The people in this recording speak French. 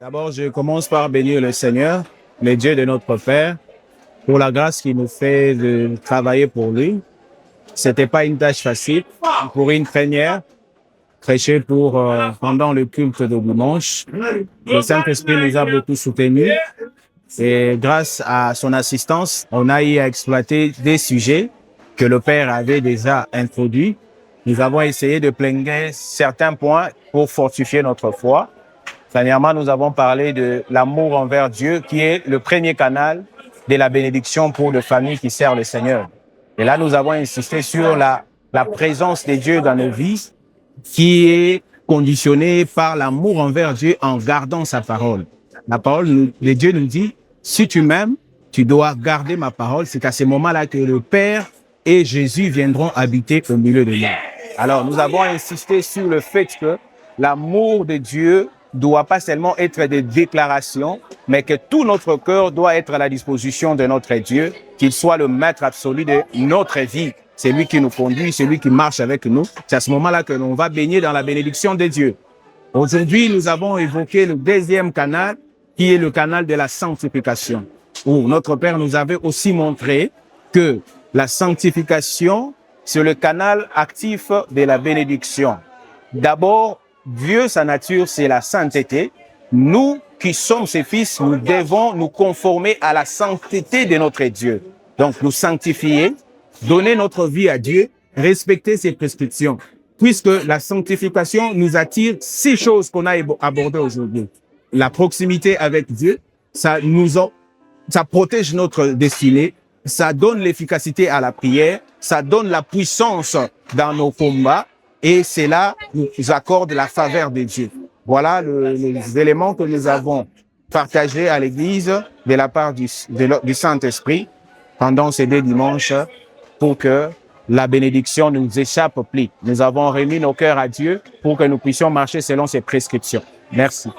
D'abord, je commence par bénir le Seigneur, le Dieu de notre Père, pour la grâce qu'il nous fait de travailler pour lui. C'était pas une tâche facile. Pour une première, prêcher pendant le culte de dimanche. Le Saint-Esprit nous a beaucoup soutenus et grâce à son assistance, on a eu à exploiter des sujets que le Père avait déjà introduits. Nous avons essayé de planger certains points pour fortifier notre foi. Dernièrement, nous avons parlé de l'amour envers Dieu, qui est le premier canal de la bénédiction pour les familles qui servent le Seigneur. Et là, nous avons insisté sur la présence de Dieu dans nos vies, qui est conditionnée par l'amour envers Dieu en gardant sa parole. La parole de Dieu nous dit, si tu m'aimes, tu dois garder ma parole. C'est à ce moment-là que le Père et Jésus viendront habiter au milieu de nous. Alors, nous avons insisté sur le fait que l'amour de Dieu doit pas seulement être des déclarations, mais que tout notre cœur doit être à la disposition de notre Dieu, qu'il soit le maître absolu de notre vie. C'est lui qui nous conduit, c'est lui qui marche avec nous. C'est à ce moment-là que l'on va baigner dans la bénédiction de Dieu. Aujourd'hui, nous avons évoqué le deuxième canal, qui est le canal de la sanctification, où notre Père nous avait aussi montré que la sanctification, c'est le canal actif de la bénédiction. D'abord, Dieu, sa nature, c'est la sainteté. Nous qui sommes ses fils, nous devons nous conformer à la sainteté de notre Dieu. Donc, nous sanctifier, donner notre vie à Dieu, respecter ses prescriptions. Puisque la sanctification nous attire 6 choses qu'on a abordées aujourd'hui. La proximité avec Dieu, ça protège notre destinée, ça donne l'efficacité à la prière, ça donne la puissance dans nos combats, et c'est là nous accorde la faveur de Dieu. Voilà les éléments que nous avons partagés à l'Église de la part du Saint-Esprit pendant ces 2 dimanches pour que la bénédiction ne nous échappe plus. Nous avons remis nos cœurs à Dieu pour que nous puissions marcher selon ses prescriptions. Merci.